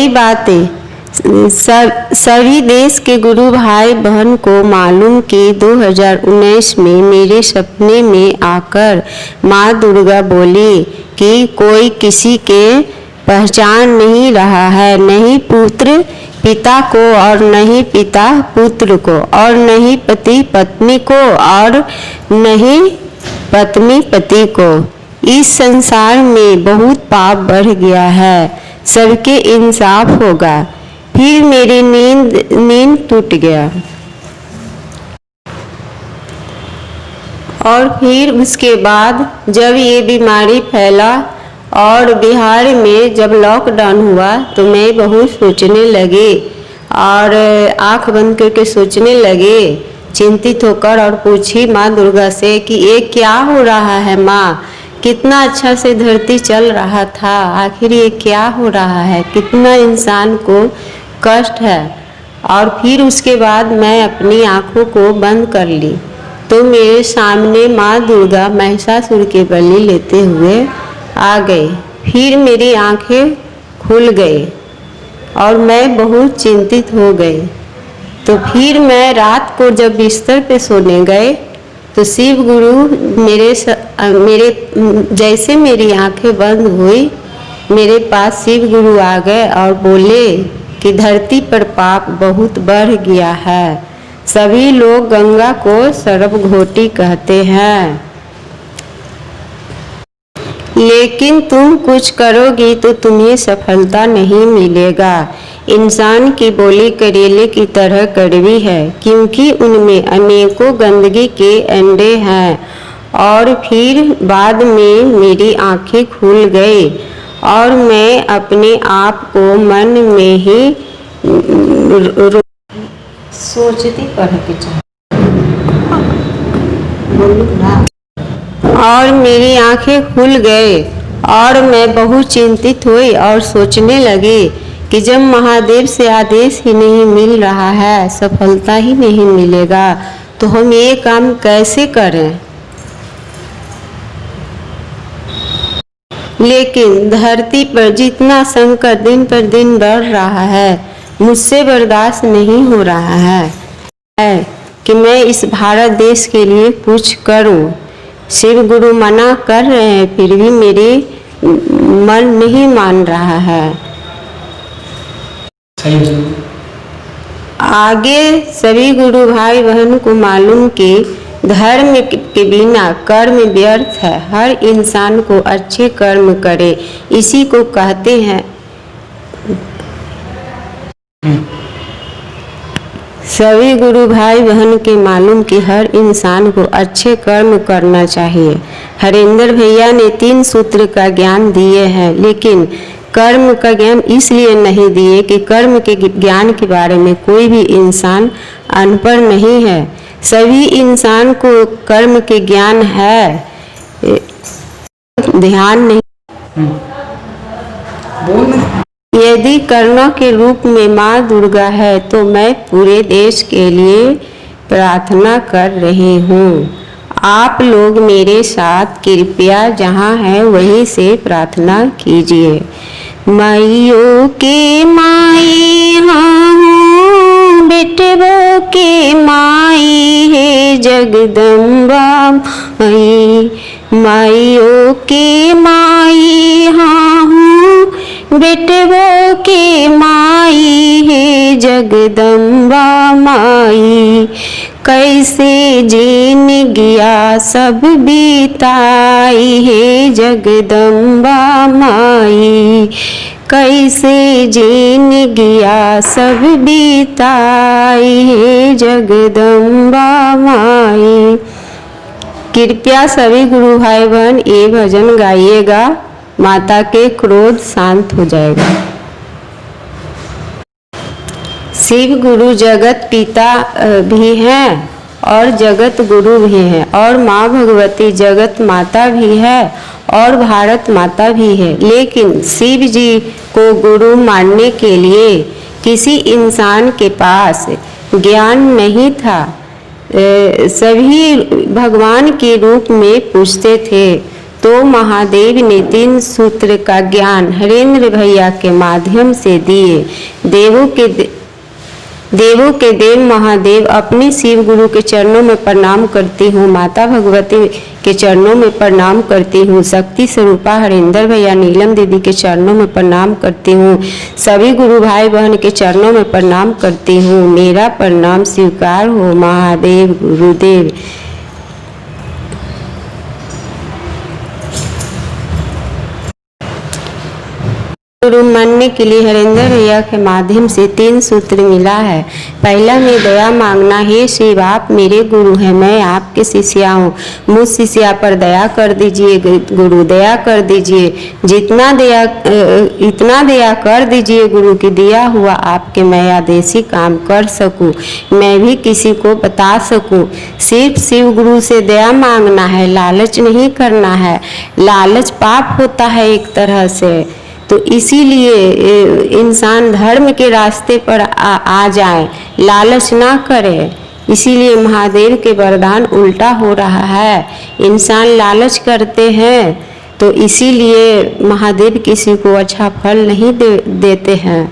कई बातें सभी देश के गुरु भाई बहन को मालूम कि 2019 में मेरे सपने में आकर माँ दुर्गा बोली कि कोई किसी के पहचान नहीं रहा है, नहीं पुत्र पिता को और नहीं पिता पुत्र को और नहीं पति पत्नी को और नहीं पत्नी पति को। इस संसार में बहुत पाप बढ़ गया है, सबके इंसाफ होगा। फिर मेरी नींद टूट गया और फिर उसके बाद जब ये बीमारी फैला और बिहार में जब लॉकडाउन हुआ तो मैं बहुत सोचने लगी और आंख बंद करके सोचने लगे, चिंतित होकर, और पूछी माँ दुर्गा से कि ये क्या हो रहा है माँ, कितना अच्छा से धरती चल रहा था, आखिर ये क्या हो रहा है, कितना इंसान को कष्ट है। और फिर उसके बाद मैं अपनी आँखों को बंद कर ली तो मेरे सामने माँ दुर्गा महिषासुर के बलि लेते हुए आ गई। फिर मेरी आँखें खुल गई और मैं बहुत चिंतित हो गई। तो फिर मैं रात को जब बिस्तर पे सोने गए तो शिव गुरु मेरे जैसे मेरी आँखें बंद हुई मेरे पास शिव गुरु आ गए और बोले कि धरती पर पाप बहुत बढ़ गया है, सभी लोग गंगा को सर्वघोटी कहते हैं, लेकिन तुम कुछ करोगी तो तुम्हें सफलता नहीं मिलेगा। इंसान की बोली करेले की तरह कड़वी है क्योंकि उनमें अनेकों गंदगी के अंडे हैं। और फिर बाद में मेरी आंखें खुल गई और मैं अपने आप को मन में ही सोचती पढ़ के और मेरी आंखें खुल गए और मैं बहुत चिंतित हुई और सोचने लगी कि जब महादेव से आदेश ही नहीं मिल रहा है, सफलता ही नहीं मिलेगा, तो हम ये काम कैसे करें। लेकिन धरती पर जितना संकट दिन पर दिन बढ़ रहा है, मुझसे बर्दाश्त नहीं हो रहा है कि मैं इस भारत देश के लिए कुछ करूं। शिव गुरु मना कर रहे हैं फिर भी मेरी मन नहीं मान रहा है। आगे सभी गुरु भाई बहन को मालूम कि धर्म के बिना कर्म व्यर्थ है, हर इंसान को अच्छे कर्म करे, इसी को कहते हैं। सभी गुरु भाई बहन के मालूम कि हर इंसान को अच्छे कर्म करना चाहिए। हरेंद्र भैया ने 3 सूत्र का ज्ञान दिए हैं, लेकिन कर्म का ज्ञान इसलिए नहीं दिए कि कर्म के ज्ञान के बारे में कोई भी इंसान अनपढ़ नहीं है, सभी इंसान को कर्म के ज्ञान है, ध्यान नहीं। यदि करुणा के रूप में माँ दुर्गा है तो मैं पूरे देश के लिए प्रार्थना कर रही हूँ। आप लोग मेरे साथ कृपया जहाँ है वहीं से प्रार्थना कीजिए। माइयों के माई हाँ बेटबों के माई है जगदम्बा माई, माइयों के माई हाँ बेटबों के माई है जगदम्बा माई। कैसे जीन गया सब बीताई है जगदम्बा माई, कैसे जीन गया सब बीताई है जगदम्बा माई। कृपया सभी गुरु भाई बहन ये भजन गाइएगा, माता के क्रोध शांत हो जाएगा। शिव गुरु जगत पिता भी हैं और जगत गुरु भी हैं, और माँ भगवती जगत माता भी है और भारत माता भी है। लेकिन शिव जी को गुरु मानने के लिए किसी इंसान के पास ज्ञान नहीं था। सभी भगवान के रूप में पूजते थे, तो महादेव ने 3 सूत्र का ज्ञान हरेंद्र भैया के माध्यम से दिए। देवों के देव महादेव अपने शिव गुरु के चरणों में प्रणाम करती हूँ, माता भगवती के चरणों में प्रणाम करती हूँ, शक्ति स्वरूपा हरेंद्र भैया नीलम दीदी के चरणों में प्रणाम करती हूँ, सभी गुरु भाई बहन के चरणों में प्रणाम करती हूँ। मेरा प्रणाम स्वीकार हो महादेव गुरुदेव। गुरु मानने के लिए हरेंद्र भैया के माध्यम से 3 सूत्र मिला है। पहला में दया मांगना, हे शिव आप मेरे गुरु हैं, मैं आपके शिष्या हूँ, मुझ शिष्या पर दया कर दीजिए गुरु, दया कर दीजिए, इतना दया कर दीजिए गुरु की दिया हुआ आपके मैं आदेशी काम कर सकूँ, मैं भी किसी को बता सकूँ। सिर्फ शिव गुरु से दया मांगना है, लालच नहीं करना है। लालच पाप होता है एक तरह से, तो इसीलिए इंसान धर्म के रास्ते पर आ जाए, लालच ना करे। इसीलिए महादेव के वरदान उल्टा हो रहा है, इंसान लालच करते हैं तो इसीलिए महादेव किसी को अच्छा फल नहीं देते हैं,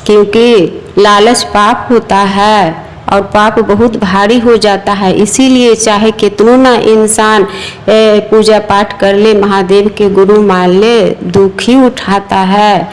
क्योंकि लालच पाप होता है और पाप बहुत भारी हो जाता है। इसीलिए चाहे कितनों ना इंसान पूजा पाठ कर ले, महादेव के गुरु मान ले, दुख ही उठाता है।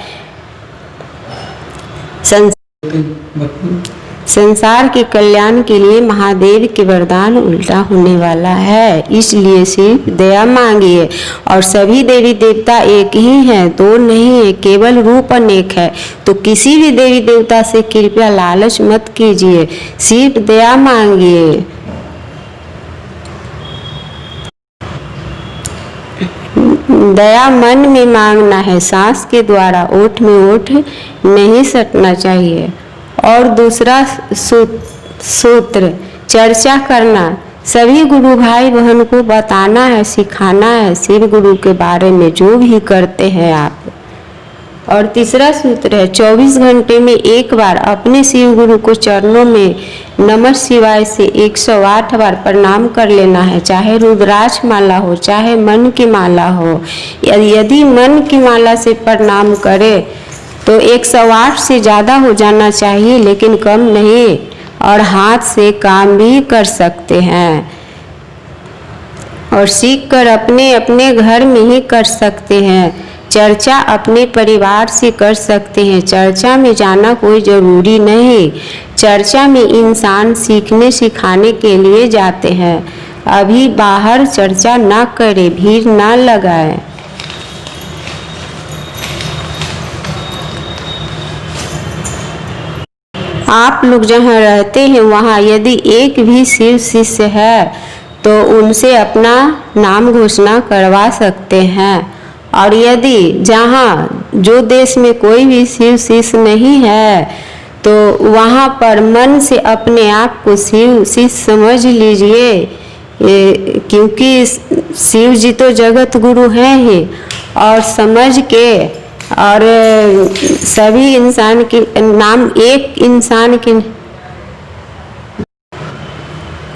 संसार के कल्याण के लिए महादेव के वरदान उल्टा होने वाला है, इसलिए सिर्फ दया मांगिए। और सभी देवी देवता एक ही हैं, दो नहीं है, केवल रूप अनेक है। तो किसी भी देवी देवता से कृपया लालच मत कीजिए, सिर्फ दया मांगिए। दया मन में मांगना है, सांस के द्वारा, ओठ में ओठ नहीं सटना चाहिए। और दूसरा सूत्र चर्चा करना, सभी गुरु भाई बहन को बताना है, सिखाना है शिव गुरु के बारे में जो भी करते हैं आप। और तीसरा सूत्र है 24 घंटे में एक बार अपने शिव गुरु को चरणों में नमः शिवाय से 108 बार प्रणाम कर लेना है, चाहे रुद्राक्ष माला हो, चाहे मन की माला हो। यदि मन की माला से प्रणाम करे तो 108 से ज़्यादा हो जाना चाहिए, लेकिन कम नहीं। और हाथ से काम भी कर सकते हैं और सीख कर अपने अपने घर में ही कर सकते हैं। चर्चा अपने परिवार से कर सकते हैं, चर्चा में जाना कोई ज़रूरी नहीं। चर्चा में इंसान सीखने सिखाने के लिए जाते हैं। अभी बाहर चर्चा ना करें, भीड़ ना लगाएं। आप लोग जहाँ रहते हैं वहाँ यदि एक भी शिव शिष्य है तो उनसे अपना नाम घोषणा करवा सकते हैं। और यदि जहाँ जो देश में कोई भी शिव शिष्य नहीं है तो वहाँ पर मन से अपने आप को शिव शिष्य समझ लीजिए, क्योंकि शिव जी तो जगत गुरु हैं ही। और समझ के और सभी इंसान के नाम, एक इंसान के,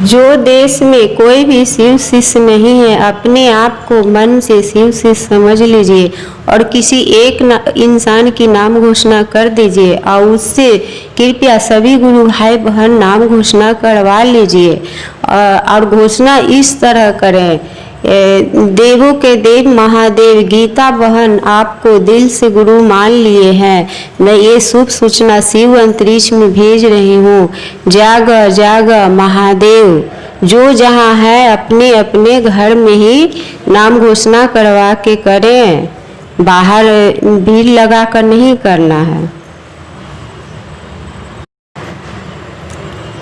जो देश में कोई भी शिव शिष्य नहीं है अपने आप को मन से शिव शिष्य समझ लीजिए और किसी एक इंसान की नाम घोषणा कर दीजिए और उससे कृपया सभी गुरु भाई बहन नाम घोषणा करवा लीजिए। और घोषणा इस तरह करें, देवों के देव महादेव गीता बहन आपको दिल से गुरु मान लिए हैं, मैं ये शुभ सूचना शिव अंतरिक्ष में भेज रही हूँ। जाग जाग महादेव, जो जहाँ है अपने अपने घर में ही नाम घोषणा करवा के करें, बाहर भीड़ लगा कर नहीं करना है।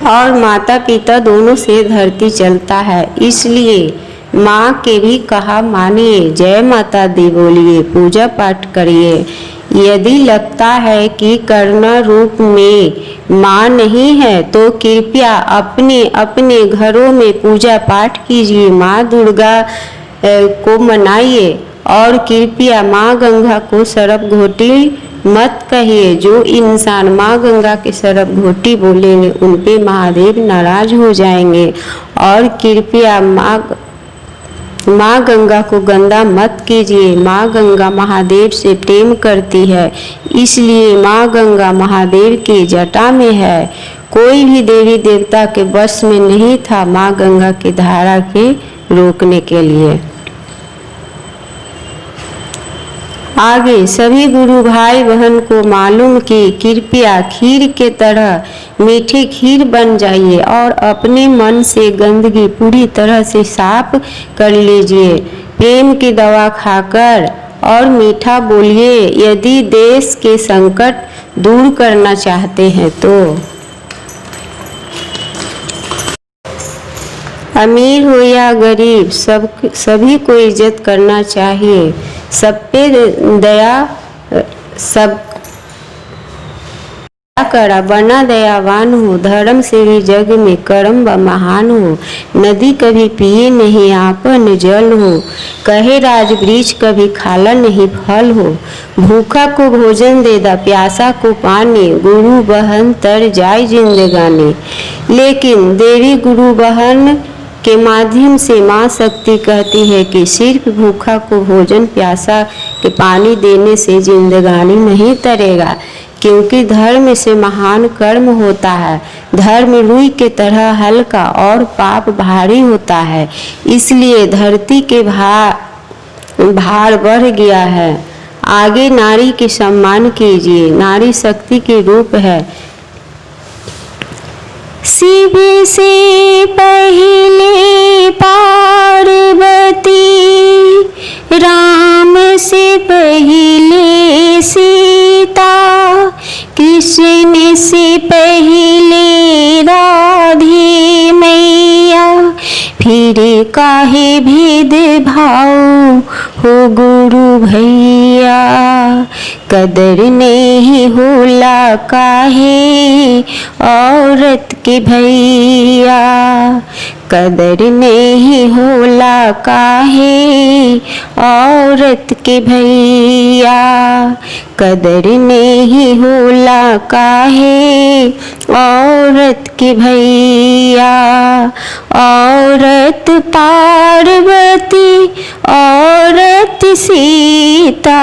और माता पिता दोनों से धरती चलता है, इसलिए माँ के भी कहा मानिए, जय माता दी बोलिए, पूजा पाठ करिए। यदि लगता है कि करुणा रूप में माँ नहीं है तो कृपया अपने अपने घरों में पूजा पाठ कीजिए, माँ दुर्गा को मनाइए। और कृपया माँ गंगा को सरप घोटी मत कहिए। जो इंसान माँ गंगा के सरप घोटी बोलेंगे उन पे महादेव नाराज हो जाएंगे। और कृपया माँ माँ गंगा को गंदा मत कीजिए। माँ गंगा महादेव से प्रेम करती है, इसलिए माँ गंगा महादेव की जटा में है। कोई भी देवी देवता के वश में नहीं था माँ गंगा की धारा के रोकने के लिए। आगे सभी गुरु भाई बहन को मालूम कि कृपया खीर के तरह मीठी खीर बन जाइए और अपने मन से गंदगी पूरी तरह से साफ कर लीजिए। प्रेम की दवा खाकर और मीठा बोलिए। यदि देश के संकट दूर करना चाहते हैं तो अमीर हो या गरीब सभी को इज्जत करना चाहिए। सब पे दया सब करा बना दयावान हो। धर्म से भी जग में कर्म व महान हो। नदी कभी पिए नहीं आपन जल हो। कहे राज वृक्ष कभी खाला नहीं फल हो। भूखा को भोजन देदा प्यासा को पानी। गुरु बहन तर जाय जिंदगानी। लेकिन देवी गुरु बहन के माध्यम से माँ शक्ति कहती है कि सिर्फ भूखा को भोजन प्यासा के पानी देने से जिंदगानी नहीं तरेगा, क्योंकि धर्म से महान कर्म होता है। धर्म रुई के तरह हल्का और पाप भारी होता है, इसलिए धरती के भार बढ़ गया है। आगे नारी के सम्मान कीजिए। नारी शक्ति के रूप है। शिव से पहले पार्वती, राम से पहले सीता, कृष्ण से पहले राधे मैया। फिर काहे भेद भाव हो गुरु भैया। कदर नहीं होला काहे औरत के भैया। कदर नहीं होला काहे औरत के भैया। कदर नहीं होला काहे औरत के भैया। औरत पार्वती, औरत सीता,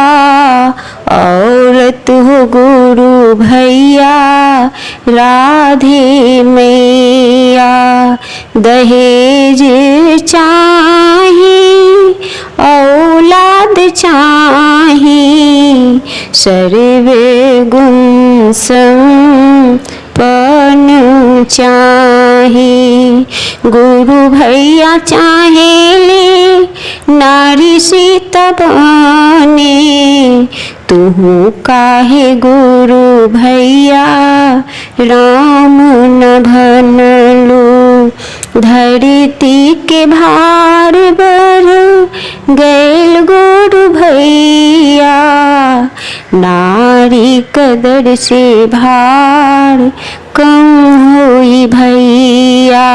औरत हो गुरु भैया राधे मैया। दहेज चाही औलाद चाही, सर्वे गुण संपन्न चाही। गुरु भैया चाहेले नारी सीता बने। तुहु काहे गुरु भैया राम न भनलू। धरती के भार बर गैल गुरु भैया। नारी कदर से भार कम होई भैया।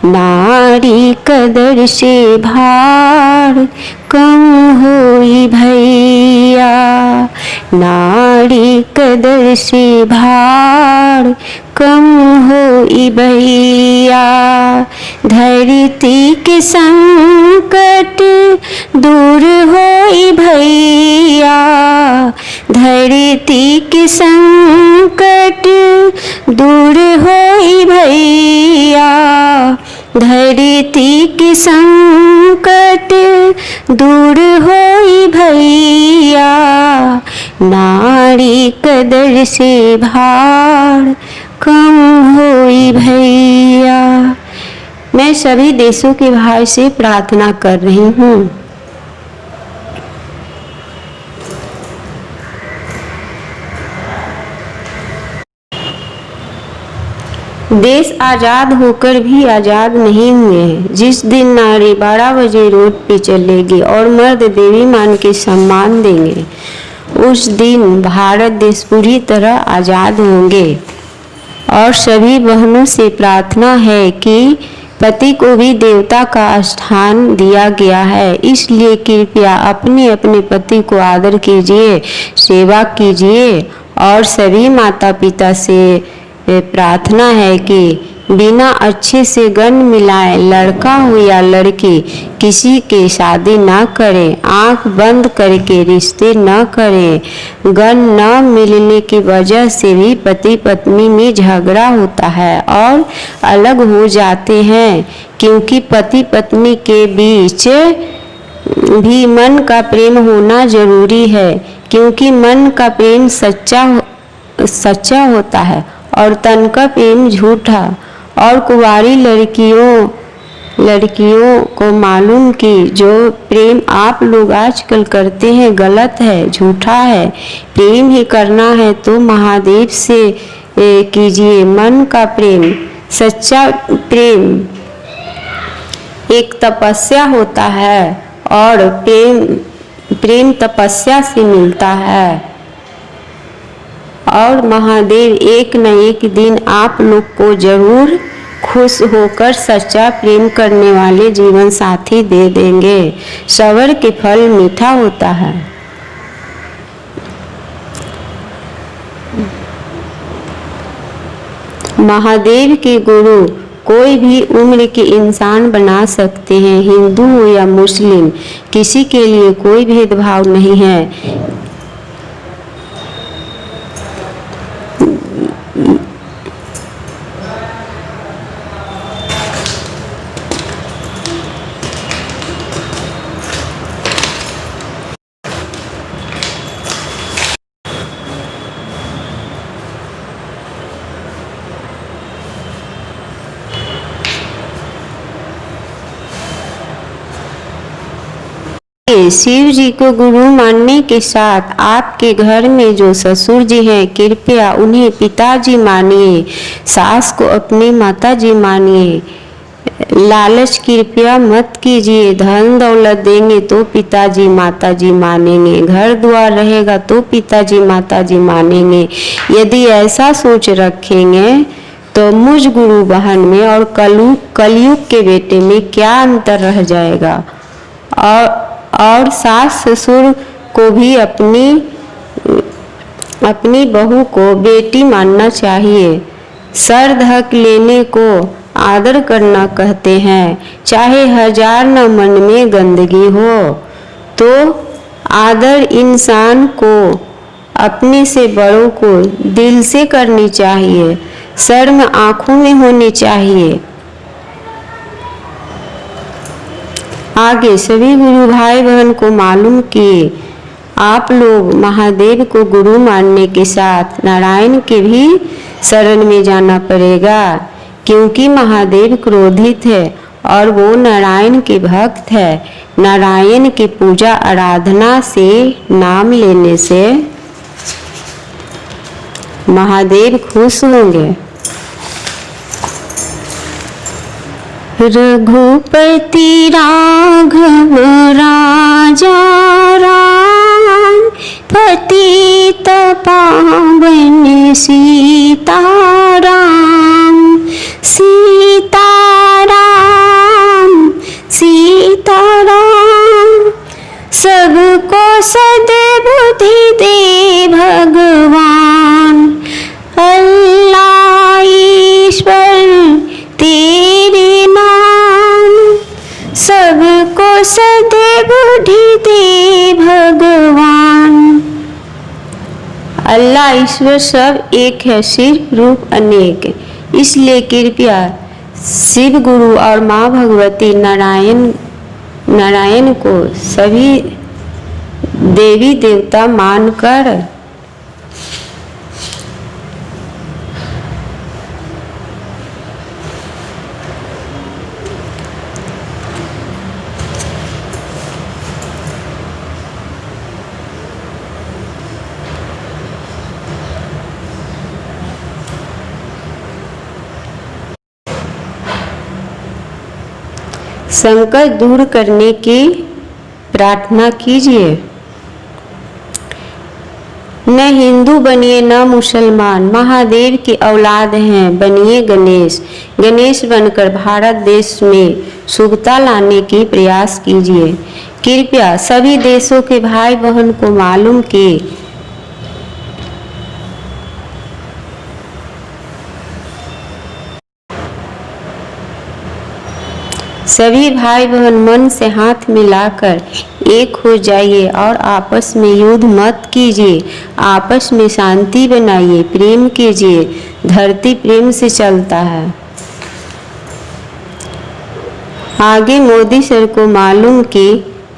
नारी कदर से भार कम होई भैया। नारी कदर से भार कम होई भैया। धरती के संकट दूर होई भैया। धरती के संकट दूर होई भैया। धरती के संकट दूर होई भैया। नारी कदर से भार कम होई भैया। मैं सभी देशों के भाई से प्रार्थना कर रही हूँ। देश आज़ाद होकर भी आज़ाद नहीं हुए हैं। जिस दिन नारी 12 बजे रोड पे चलेगी और मर्द देवी मान के सम्मान देंगे, उस दिन भारत देश पूरी तरह आज़ाद होंगे। और सभी बहनों से प्रार्थना है कि पति को भी देवता का स्थान दिया गया है, इसलिए कृपया अपने अपने पति को आदर कीजिए, सेवा कीजिए। और सभी माता पिता से प्रार्थना है कि बिना अच्छे से गन मिलाए लड़का हो या लड़की किसी के शादी ना करें। आंख बंद करके रिश्ते न करें। गन न मिलने की वजह से भी पति पत्नी में झगड़ा होता है और अलग हो जाते हैं, क्योंकि पति पत्नी के बीच भी मन का प्रेम होना जरूरी है, क्योंकि मन का प्रेम सच्चा होता है और तन का प्रेम झूठा। और कुंवारी लड़कियों को मालूम कि जो प्रेम आप लोग आजकल करते हैं गलत है, झूठा है। प्रेम ही करना है तो महादेव से कीजिए। मन का प्रेम, सच्चा प्रेम एक तपस्या होता है और प्रेम तपस्या से मिलता है। और महादेव एक न एक दिन आप लोग को जरूर खुश होकर सच्चा प्रेम करने वाले जीवन साथी दे देंगे। सबर के फल मीठा होता है। महादेव के गुरु कोई भी उम्र के इंसान बना सकते हैं, हिंदू हो या मुस्लिम, किसी के लिए कोई भेदभाव नहीं है। शिव जी को गुरु मानने के साथ आपके घर में जो ससुर जी हैं, कृपया उन्हें पिताजी मानिए। सास को अपनी माताजी मानिए। लालच कृपया मत कीजिए। धन दौलत देंगे तो पिताजी माताजी मानेंगे, घर द्वार रहेगा तो पिताजी माताजी मानेंगे। यदि ऐसा सोच रखेंगे तो मुझ गुरु बहन में और कलयुग के बेटे में क्या अंतर रह जाएगा। और सास ससुर को भी अपनी बहू को बेटी मानना चाहिए। सर ढक लेने को आदर करना कहते हैं। चाहे हजार न मन में गंदगी हो तो आदर इंसान को अपने से बड़ों को दिल से करनी चाहिए। शर्म आंखों में होनी चाहिए। आगे सभी गुरु भाई बहन को मालूम कि आप लोग महादेव को गुरु मानने के साथ नारायण के भी शरण में जाना पड़ेगा, क्योंकि महादेव क्रोधित है और वो नारायण के भक्त है। नारायण की पूजा आराधना से, नाम लेने से महादेव खुश होंगे। रघुपति राघव राजा राम, पतित पावन सीताराम। सीताराम सीताराम, सबको सद्बुद्धि दे भगवान। अल्लाह ईश्वर तेरे नाम, सबको सद्बुद्धि दे भगवान। अल्लाह ईश्वर सब एक है, सिर्फ रूप अनेक। इसलिए कृपया शिव गुरु और माँ भगवती नारायण को सभी देवी देवता मानकर संकट दूर करने की प्रार्थना कीजिए। न हिंदू बनिए न मुसलमान, महादेव की औलाद हैं, बनिए गणेश। गणेश बनकर भारत देश में शुभता लाने की प्रयास कीजिए। कृपया सभी देशों के भाई बहन को मालूम कि सभी भाई बहन मन से हाथ मिलाकर एक हो जाइए और आपस में युद्ध मत कीजिए, आपस में शांति बनाइए, प्रेम कीजिए। धरती प्रेम से चलता है। आगे मोदी सर को मालूम कि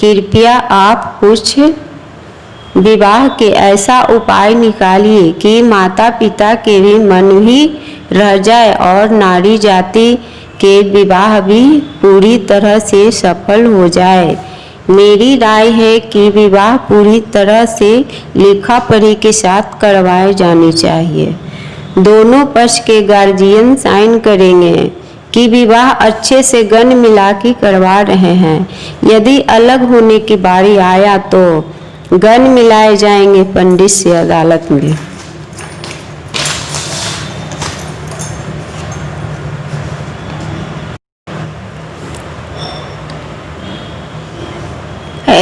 कृपया आप कुछ विवाह के ऐसा उपाय निकालिए कि माता पिता के भी मन भी रह जाए और नारी जाति के विवाह भी पूरी तरह से सफल हो जाए। मेरी राय है कि विवाह पूरी तरह से लिखा पढ़ी के साथ करवाए जाने चाहिए। दोनों पक्ष के गार्जियन साइन करेंगे कि विवाह अच्छे से गन मिला के करवा रहे हैं। यदि अलग होने की बारी आया तो गन मिलाए जाएंगे पंडित से अदालत में।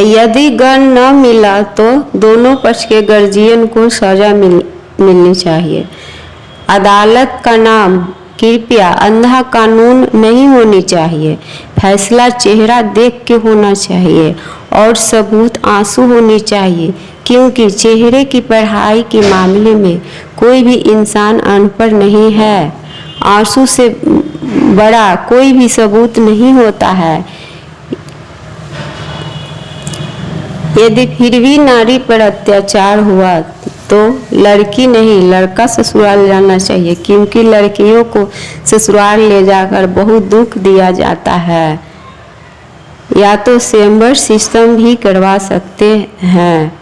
यदि गन न मिला तो दोनों पक्ष के गार्जियन को सजा मिलनी चाहिए। अदालत का नाम कृपया अंधा कानून नहीं होनी चाहिए। फैसला चेहरा देख के होना चाहिए और सबूत आंसू होने चाहिए, क्योंकि चेहरे की पढ़ाई के मामले में कोई भी इंसान अनपढ़ नहीं है। आंसू से बड़ा कोई भी सबूत नहीं होता है। यदि फिर भी नारी पर अत्याचार हुआ तो लड़की नहीं लड़का ससुराल जाना चाहिए, क्योंकि लड़कियों को ससुराल ले जाकर बहुत दुख दिया जाता है। या तो स्वयंवर सिस्टम भी करवा सकते हैं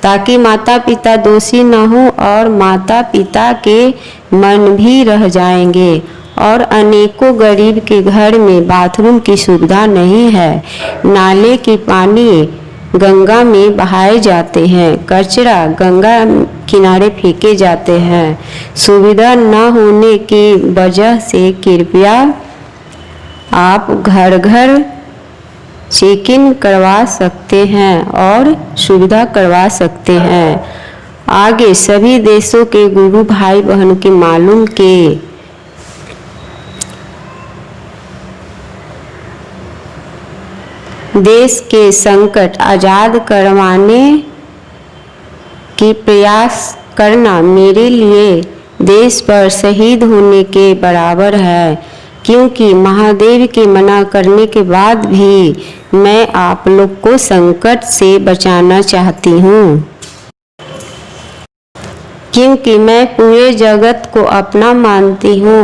ताकि माता पिता दोषी न हो और माता पिता के मन भी रह जाएंगे। और अनेकों गरीब के घर में बाथरूम की सुविधा नहीं है। नाले की पानी गंगा में बहाए जाते हैं, कचरा गंगा किनारे फेंके जाते हैं। सुविधा न होने की वजह से कृपया आप घर घर चेक इन करवा सकते हैं और सुविधा करवा सकते हैं। आगे सभी देशों के गुरु भाई बहन के मालूम के देश के संकट आज़ाद करवाने की प्रयास करना मेरे लिए देश पर शहीद होने के बराबर है, क्योंकि महादेव के मना करने के बाद भी मैं आप लोग को संकट से बचाना चाहती हूँ, क्योंकि मैं पूरे जगत को अपना मानती हूँ।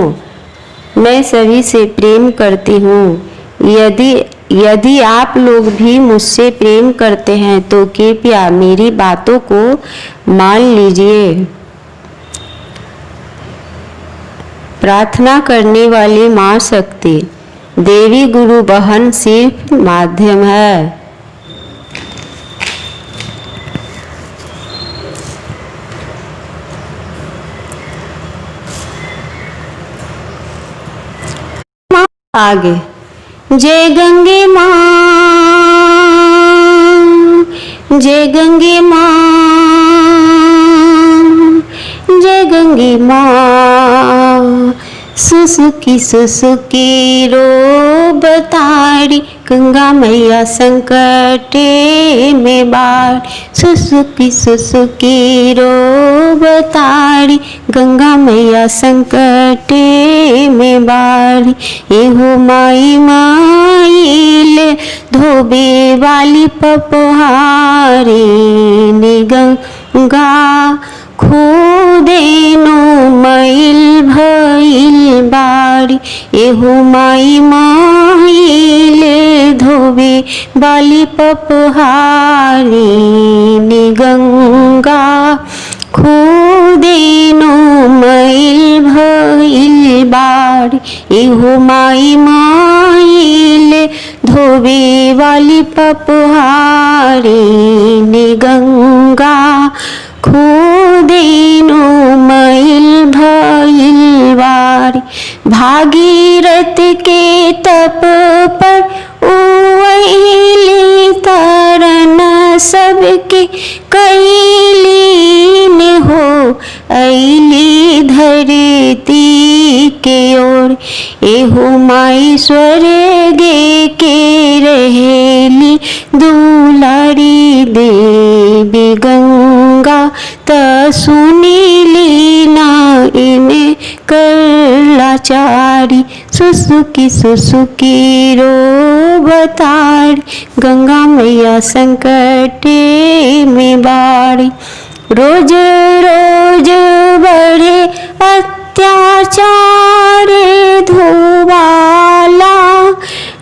मैं सभी से प्रेम करती हूँ। यदि आप लोग भी मुझसे प्रेम करते हैं तो कृपया मेरी बातों को मान लीजिए। प्रार्थना करने वाली माँ शक्ति, देवी गुरु बहन सिर्फ माध्यम है। आगे जय गंगे माँ, जय गंगे माँ, जय गंगे माँ। सुसुकी सुसुकी रो बताड़ी, गंगा मैया संकटे में बाढ़। सुसुकी सुसुकी रो बताड़ी, गंगा मैया संकटे में बाढ़। एहो माई माइल धोबे वाली पपहारी, ने गंगा खोदेनो मैल भइल बाड़ी। एहो माई माइल धोबे वाली पपहारी, ने गंगा खोदेनो मैल भइल बाड़ी। एहो माई माइल धोबे वाली पपहारी, ने गंगा खोदेनो मैल भइल बाड़ी। भागीरथ के तप पर उइली तरन सबके कैलीन हो, ऐली धरती के ओर। एहो माई स्वर्गे त सुनी लीना इन्हें कर लाचारी। सुसुकी सुसुकी रो बतारी, गंगा मैया संकटे में बारी। रोज रोज बढ़े अत्याचार, धोवाला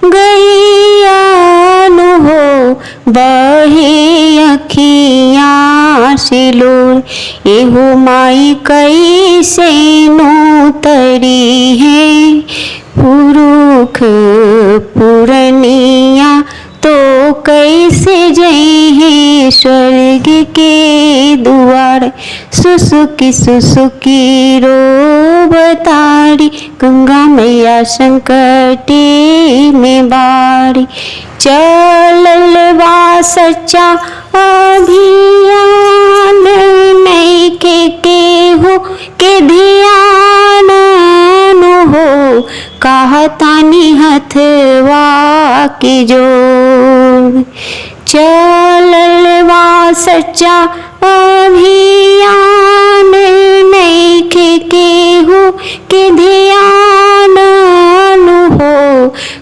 गैयान हो बहे अखियाँ से लोर। एहो माई कैसे नो तरी है पुरुख पुरनिया, तो कैसे जई है स्वर्ग के द्वार। सुसुकी सुसुकी रो बतारी, गंगा मैया संकटे में बारी। चललवा सच्चा अभियान, नैके हो के ध्यान हो, कहतानी हथवा के जोड़। चललवा सच्चा अभियान, नैके हो के ध्यान हो,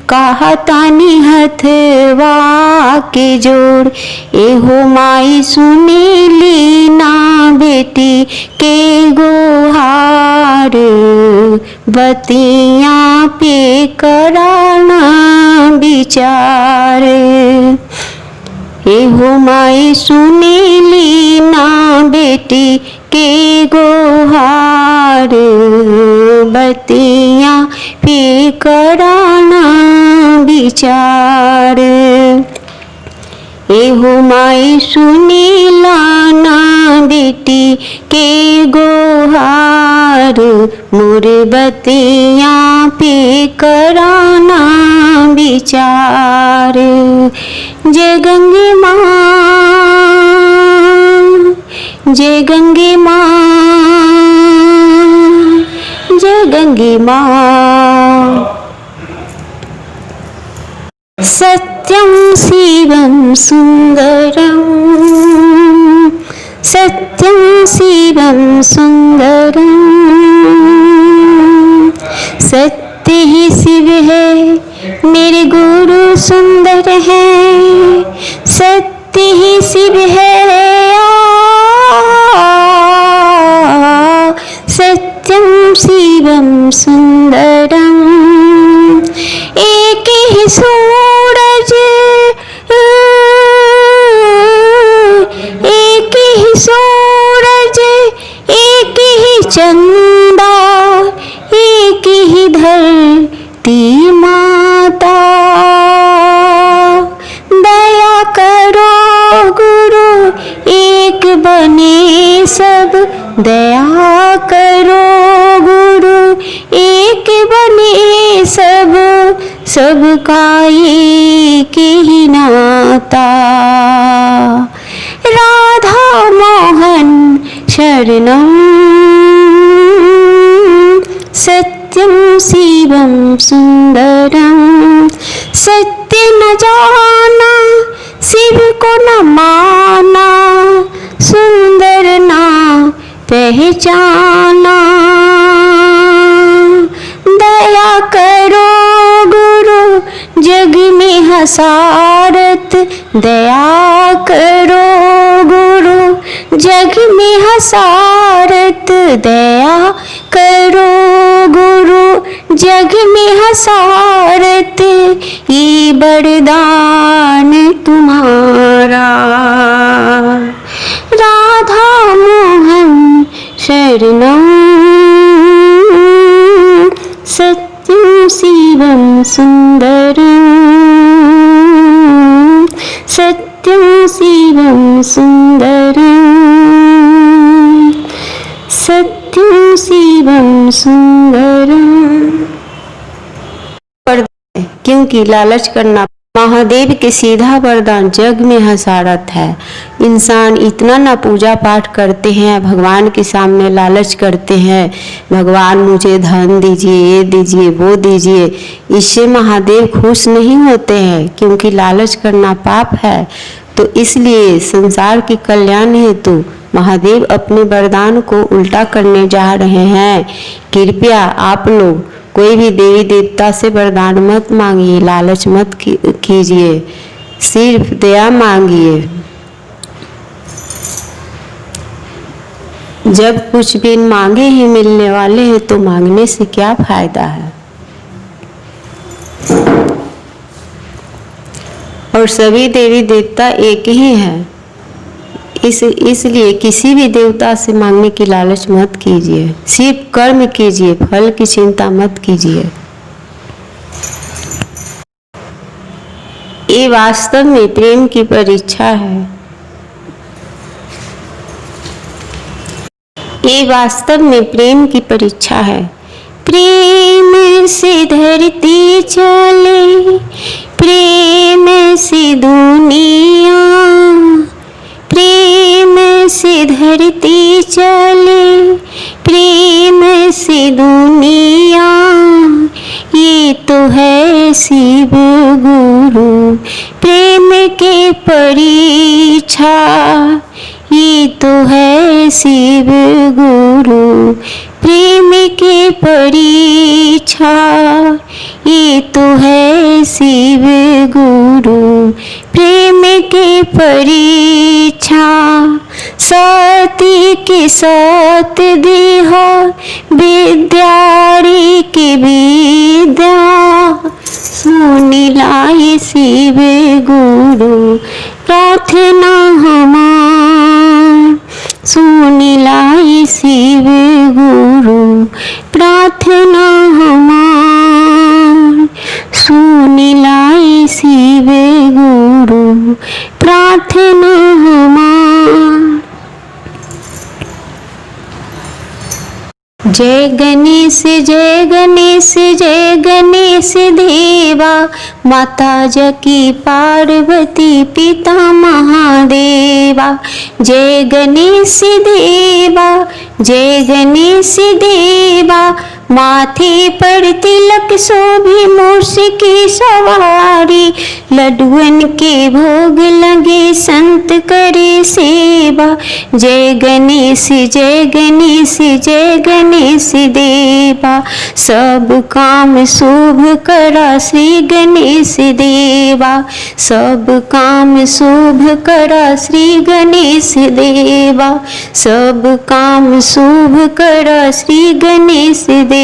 कहतानी हथवा के जोड़। एहो माई सुनी लीना बेटी के गुहार, बतियाँ पे कराना विचार। एहो माई सुनी लीना बेटी के गुहार, बतियाँ पे कराना विचार। एहो माई सुनी लाना बेटी के गुहार, मोर बतियाँ पे कराना विचार। जय गंगे माँ, जय गंगे माँ, जय गंगे माँ। सत्यं शिवं सुंदरं, सत्यं शिवं सुंदरं। सत्य ही शिव है, मेरे गुरु सुंदर है। सत्य ही शिव है, सत्यं शिवं सुंदरं। एक ही सूरज, एक ही सूरज, एक ही चंदा, एक ही धरती माता। दया करो गुरु, एक बने सब। दया करो गुरु, एक बने सब। सबका एक ही नाता। राधा मोहन शरणं, सत्यं शिवं सुंदरं। सत्य न जाना, शिव को न माना, सुंदर ना पहचाना। दया करो गुरु, जग में हसारत। दया करो गुरु, जग में हसारत। दया करो गुरु, जग में हसारत। ये वरदान तुम्हारा। राधा मोहन शरणं, सत्यं शिवं सुंदरं। सत्यं शिवं सुंदरं, सत्यं शिवं सुंदरं। क्योंकि लालच करना महादेव के सीधा वरदान जग में हसारत है। इंसान इतना ना पूजा पाठ करते हैं, भगवान के सामने लालच करते हैं, भगवान मुझे धन दीजिए, ये दीजिए, वो दीजिए। इससे महादेव खुश नहीं होते हैं, क्योंकि लालच करना पाप है। तो इसलिए संसार के कल्याण हेतु महादेव अपने वरदान को उल्टा करने जा रहे हैं। कृपया आप लोग कोई भी देवी देवता से वरदान मत मांगिए, लालच मत कीजिए, सिर्फ दया मांगिए। जब कुछ भी मांगे ही मिलने वाले हैं तो मांगने से क्या फायदा है। और सभी देवी देवता एक ही हैं, इसलिए किसी भी देवता से मांगने की लालच मत कीजिए, सिर्फ कर्म कीजिए, फल की चिंता मत कीजिए। ये वास्तव में प्रेम की परीक्षा है। ये वास्तव में प्रेम की परीक्षा है। प्रेम से धरती चले, प्रेम से दुनिया, प्रेम से धरती चले, प्रेम से दुनिया। ये तो है शिव गुरु प्रेम के परीक्षा, ये तो है शिव गुरु प्रेम के परीक्षा, ये तो है शिव गुरु प्रेम के परीक्षा। सती के सत देहा, विद्यारी के विद्या, सुनिलाए शिव गुरु प्रार्थना हमार, सुनिलाए शिव गुरु प्रार्थना हमार, सुनिलाए शिव गुरु प्रार्थना हमार। जय गणेश जय गणेश जय गणेश देवा, माता जकी पार्वती पिता महादेवा। जय गणेश देवा जय गणेश देवा, माथे पर तिलक शोभे मूर्छ की सवारी, लड्डुअन के भोग लगे संत करे सेवा। जय गणेश जय गणेश जय गणेश देवा, सब काम शुभ करा श्री गणेश देवा, सब काम शुभ करा श्री गणेश देवा, सब काम शुभ करा श्री गणेश देवा।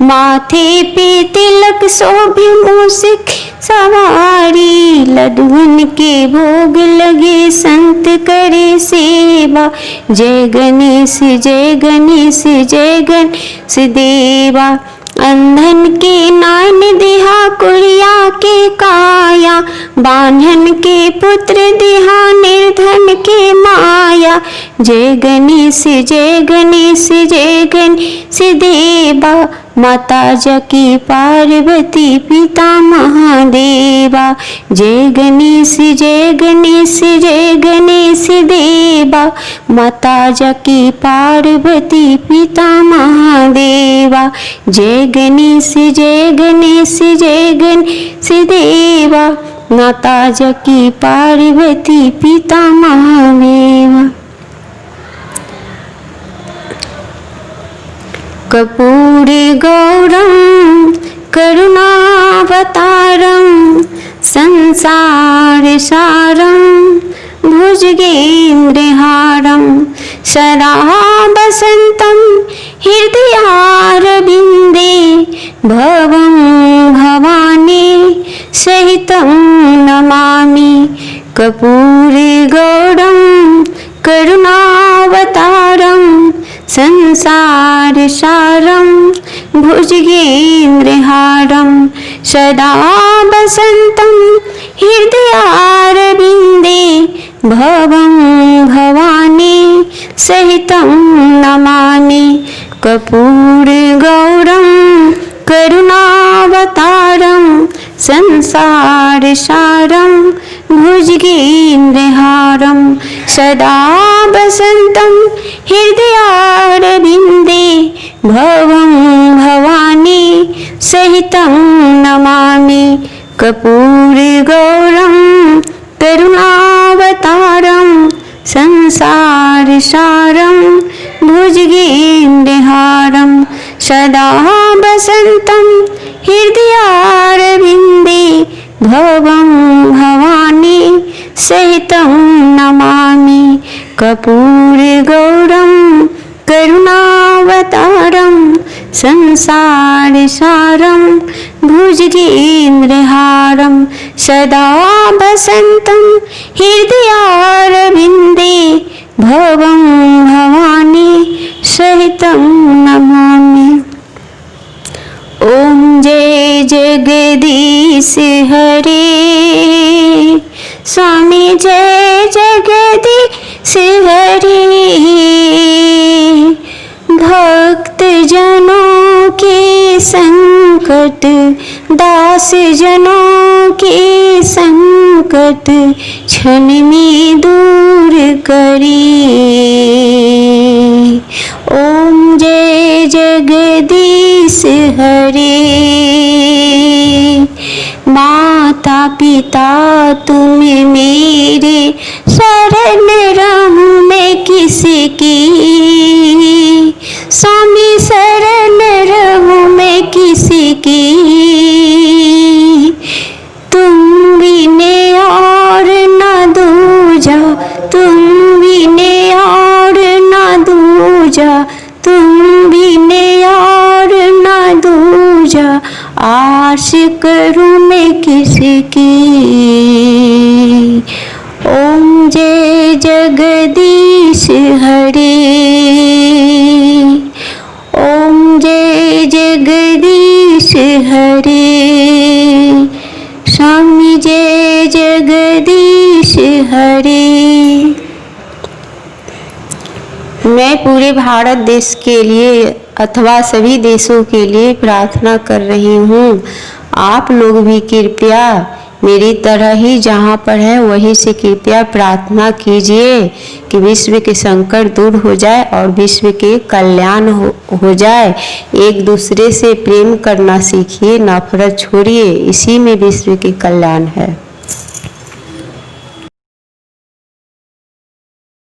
माथे पे तिलक शोभे मूर्छ सवारी, लड्डुअन के भोग लगे संत करे सेवा। जय गणेश जय गणेश जय गणेश देवा, अंधन के नान देहा कुड़िया के काया, बान्हन के पुत्र देहा निर्धन के माया। जय गणेश जय गणेश जय गणेश देवा, माता जकी पार्वती पिता महादेवा। जय गणेश जय गणेश जय गणेश देवा, माता जकी पार्वती पिता महादेवा। जय गणेश जय गणेश जय गणेश देवा, माता जकी पार्वती पिता महादेवा। कर्पूरी गौरम करुणावतारम, संसार सारम भुजगेन्द्रहारम, सदा वसंतम हृदयारविंदे, भवं भवानी सहितं नमामि। कर्पूरी गौरम करुणावतारम, संसार सारम भुजगेन्द्रहारम, सदा वसंतम हृदयारविंदे, भवं भवानी सहितं नमामि। कर्पूरी गौरम करुणावतारम, संसार सारम भुजगेन्द्रहारम, सदा वसंतम हृदयारविंदे, भवं भवानी सहितं नमामि। कर्पूरी गौरम करुणावतारं संसारसारं भुजगेन्द्रहारं सदा वसन्तं हृदयारविन्दे भवं भवानी सहितं नमामि कर्पूरगौरं करुणावतारं संसारसारं भुजगेन्द्रहारं सदा वसन्तं हृदयारविन्दे भवं भवानी सहितं नमामि। ओम जय जगदीश हरे स्वामी जय जगदीश हरे। भक्त जनों के संकट दास जनों के संकट क्षण में दूर करिए। ओम जय जगदीश हरे। माता पिता तुम मेरे शरण रहूं मैं किसकी। स्वामी शरण रहूं मैं किसकी। तुम बिने और न दूजा तुम बिने और न दूजा तुम बिने और न दूजा आश करूं मैं किसकी। ओम जय जगदीश हरे। ओम जय जगदीश हरे। स्वामी जय जगदीश हरे। मैं पूरे भारत देश के लिए अथवा सभी देशों के लिए प्रार्थना कर रही हूँ। आप लोग भी कृपया मेरी तरह ही जहाँ पर है वहीं से कृपया प्रार्थना कीजिए कि विश्व के संकट दूर हो जाए और विश्व के कल्याण हो जाए। एक दूसरे से प्रेम करना सीखिए, नफरत छोड़िए, इसी में विश्व के कल्याण है।